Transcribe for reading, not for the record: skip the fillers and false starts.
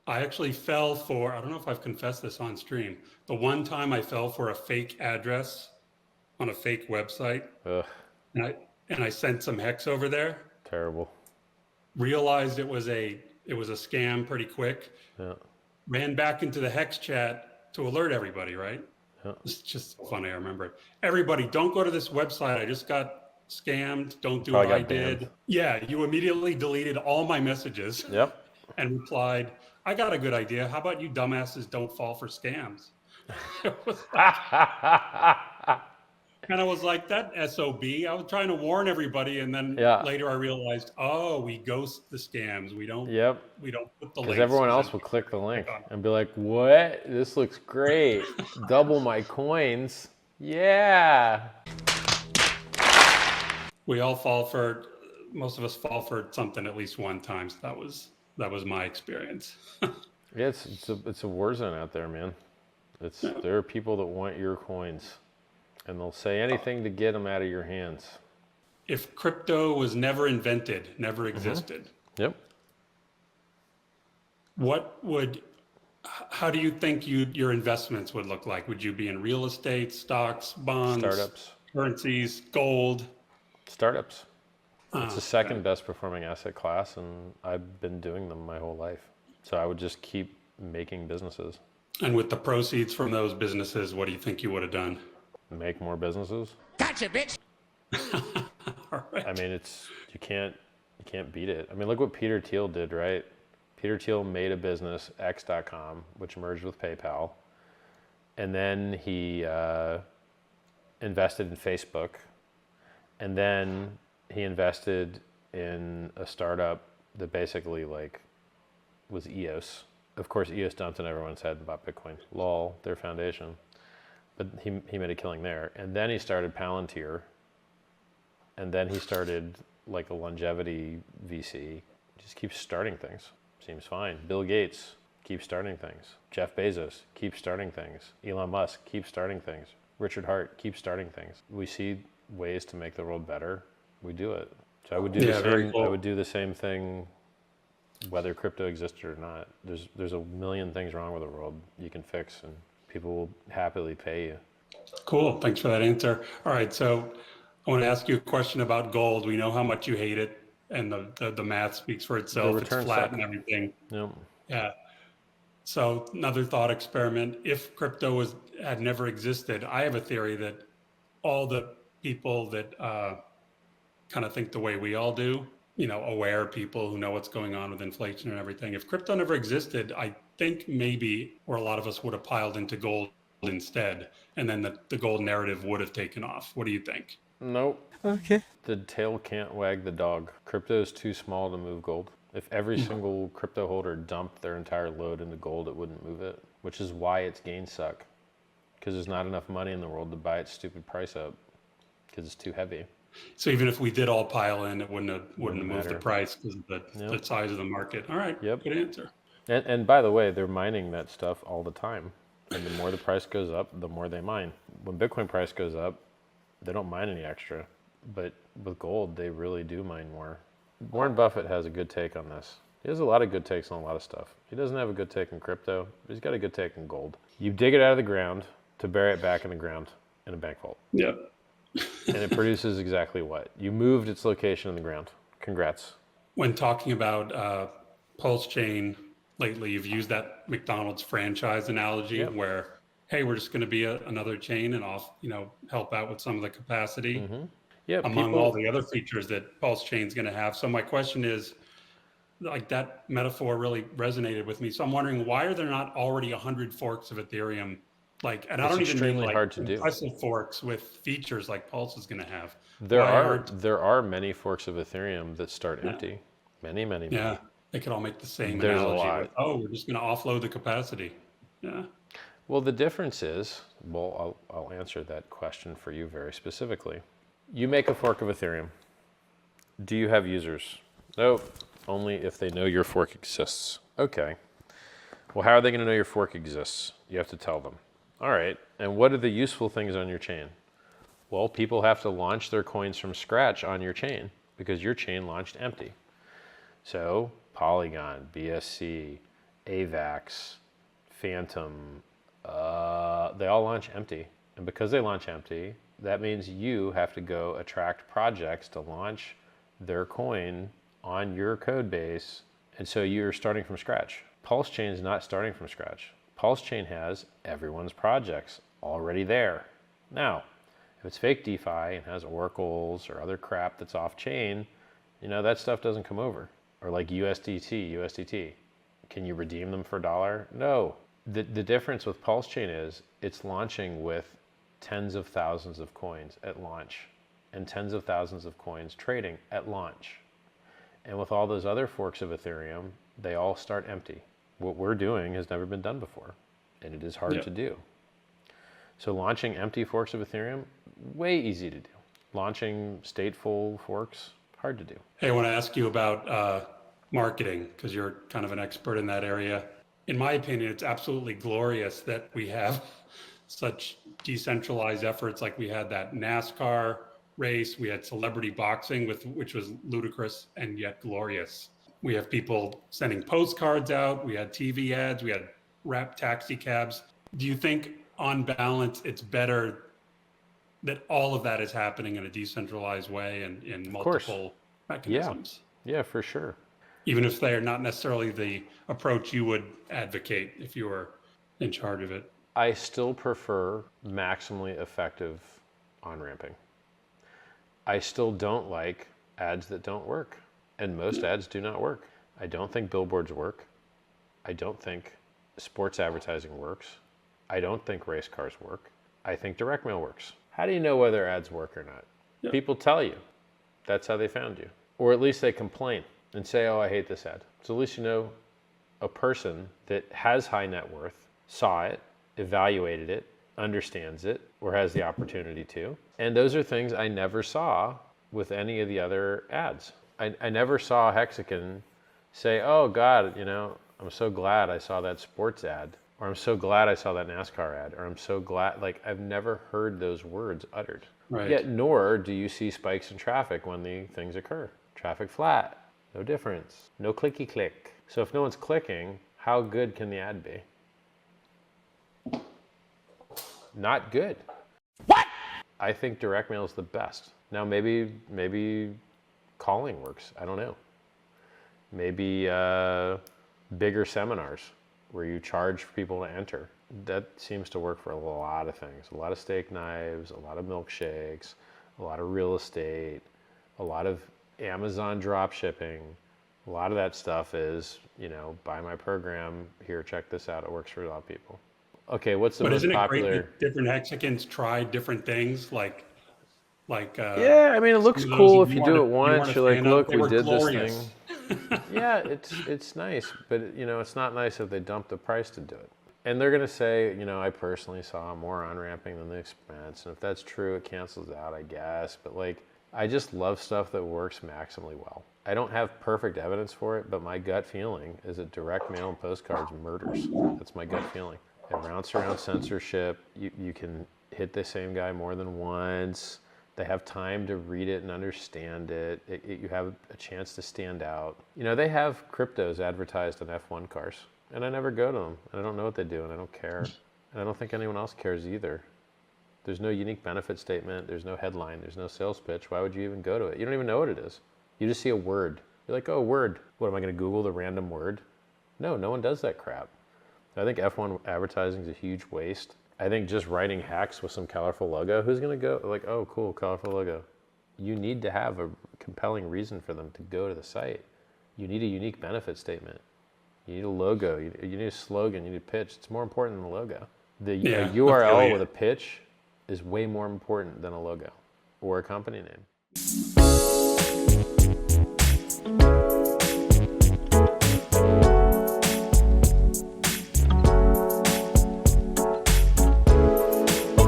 I actually fell for, I don't know if I've confessed this on stream. The one time I fell for a fake address on a fake website, Ugh, and I sent some hex over there. terrible. Realized it was a scam pretty quick. Yeah. Ran back into the hex chat to alert everybody, right? Yeah. It's just so funny. I remember it. Everybody, don't go to this website. I just got scammed. Don't do Probably what I got banned. did. Yeah, you immediately deleted all my messages Yep. and replied, I got a good idea. How about you dumbasses don't fall for scams? And I was like, that SOB. I was trying to warn everybody, and then Yeah. later I realized, oh, we ghost the scams. We don't Yep. put the links. Because everyone else will click the link and be like, what? This looks great. Double my coins. Yeah. We all fall for, most of us fall for something at least one time. So that was my experience. Yeah, it's a war zone out there, man. There are people that want your coins, and they'll say anything to get them out of your hands. If crypto was never invented, never existed, Yep. how do you think your investments would look like? Would you be in real estate, stocks, bonds, Startups. currencies, gold? Startups. It's the second Okay. best performing asset class, and I've been doing them my whole life. So I would just keep making businesses. And with the proceeds from those businesses, what do you think you would have done? Make more businesses. Gotcha, bitch. All right. I mean, you can't beat it. I mean, look what Peter Thiel did, right? Peter Thiel made a business, X.com, which merged with PayPal, and then he invested in Facebook, and then he invested in a startup that basically like was EOS. Of course, EOS dumped in everyone's head about Bitcoin. Lol, their foundation. But he made a killing there. And then he started Palantir. And then he started like a longevity VC. Just keeps starting things. Seems fine. Bill Gates keeps starting things. Jeff Bezos keeps starting things. Elon Musk keeps starting things. Richard Hart keeps starting things. We see ways to make the world better. We do it. So I would do the same. Cool. I would do the same thing, whether crypto existed or not. There's a million things wrong with the world you can fix, and people will happily pay you. Cool. Thanks for that answer. All right. So I want to ask you a question about gold. We know how much you hate it, and the math speaks for itself. It's flat and everything. Yep. Yeah. So another thought experiment. If crypto had never existed, I have a theory that all the people that kind of think the way we all do, aware people who know what's going on with inflation and everything. If crypto never existed, I think maybe, or a lot of us would have piled into gold instead, and then the gold narrative would have taken off. What do you think? Nope. Okay. The tail can't wag the dog. Crypto is too small to move gold. If every single crypto holder dumped their entire load into gold, it wouldn't move it, which is why its gains suck. Because there's not enough money in the world to buy its stupid price up, because it's too heavy. So even if we did all pile in, it wouldn't have moved the price because of the size of the market. All right. Yep. Good answer. And by the way, they're mining that stuff all the time. And the more the price goes up, the more they mine. When Bitcoin price goes up, they don't mine any extra. But with gold, they really do mine more. Warren Buffett has a good take on this. He has a lot of good takes on a lot of stuff. He doesn't have a good take on crypto, but he's got a good take on gold. You dig it out of the ground to bury it back in the ground in a bank vault. Yep. And it produces exactly what? You moved its location in the ground. Congrats. When talking about pulsechain lately, you've used that McDonald's franchise analogy where, hey, we're just going to be another chain and help out with some of the capacity among all the other features that pulsechain is going to have. So my question is, like, that metaphor really resonated with me. So I'm wondering, why are there not already 100 forks of Ethereum? And I don't even mean like hard to do. Impressive forks with features like Pulse is going to have. There are many forks of Ethereum that start empty. Many. Yeah, they could all make the same analogy. We're just going to offload the capacity. Yeah. Well, the difference is, I'll answer that question for you very specifically. You make a fork of Ethereum. Do you have users? Nope. Only if they know your fork exists. Okay. Well, how are they going to know your fork exists? You have to tell them. All right, and what are the useful things on your chain? Well, people have to launch their coins from scratch on your chain because your chain launched empty. So Polygon, BSC, AVAX, Phantom, they all launch empty. And because they launch empty, that means you have to go attract projects to launch their coin on your code base. And so you're starting from scratch. Pulsechain is not starting from scratch. Pulsechain has everyone's projects already there. Now, if it's fake DeFi and has oracles or other crap that's off chain, that stuff doesn't come over. Or like USDT. Can you redeem them for $1? No. The difference with Pulsechain is it's launching with tens of thousands of coins at launch and tens of thousands of coins trading at launch. And with all those other forks of Ethereum, they all start empty. What we're doing has never been done before, and it is hard to do. So launching empty forks of Ethereum, way easy to do. Launching stateful forks, hard to do. Hey, I want to ask you about marketing, because you're kind of an expert in that area. In my opinion, it's absolutely glorious that we have such decentralized efforts. Like we had that NASCAR race, we had celebrity boxing, which was ludicrous and yet glorious. We have people sending postcards out, we had TV ads, we had rap taxi cabs. Do you think on balance, it's better that all of that is happening in a decentralized way and in multiple mechanisms? Yeah, for sure. Even if they're not necessarily the approach you would advocate if you were in charge of it? I still prefer maximally effective on-ramping. I still don't like ads that don't work, and most ads do not work. I don't think billboards work. I don't think sports advertising works. I don't think race cars work. I think direct mail works. How do you know whether ads work or not? Yep. People tell you. That's how they found you. Or at least they complain and say, oh, I hate this ad. So at least you know a person that has high net worth, saw it, evaluated it, understands it, or has the opportunity to. And those are things I never saw with any of the other ads. I never saw Hexagon say, oh God, I'm so glad I saw that sports ad, or I'm so glad I saw that NASCAR ad, or I'm so glad, I've never heard those words uttered. Right. Yet nor do you see spikes in traffic when the things occur. Traffic flat, no difference, no clicky click. So if no one's clicking, how good can the ad be? Not good. What? I think direct mail is the best. Now maybe calling works. I don't know. Maybe bigger seminars where you charge people to enter. That seems to work for a lot of things. A lot of steak knives, a lot of milkshakes, a lot of real estate, a lot of Amazon drop shipping. A lot of that stuff is, buy my program, here, check this out. It works for a lot of people. Okay, what's the most popular? Isn't it great that different Hexagons try different things? Yeah, I mean, it looks cool if you do it once. You're like, look, we did this thing. Yeah, it's nice, but it's not nice if they dump the price to do it. And they're gonna say, I personally saw more on-ramping than the expense, and if that's true, it cancels out, I guess. But I just love stuff that works maximally well. I don't have perfect evidence for it, but my gut feeling is that direct mail and postcards murders. That's my gut feeling. It rounds around censorship. You can hit the same guy more than once. They have time to read it and understand it. You have a chance to stand out. They have cryptos advertised on F1 cars, and I never go to them, and I don't know what they do, and I don't care. And I don't think anyone else cares either. There's no unique benefit statement. There's no headline. There's no sales pitch. Why would you even go to it? You don't even know what it is. You just see a word. You're like, oh, word. What, am I going to Google the random word? No one does that crap. I think F1 advertising is a huge waste. I think just writing hacks with some colorful logo, who's going to go? Like, oh, cool, colorful logo. You need to have a compelling reason for them to go to the site. You need a unique benefit statement. You need a logo. You need a slogan. You need a pitch. It's more important than the logo. The URL with a pitch is way more important than a logo or a company name.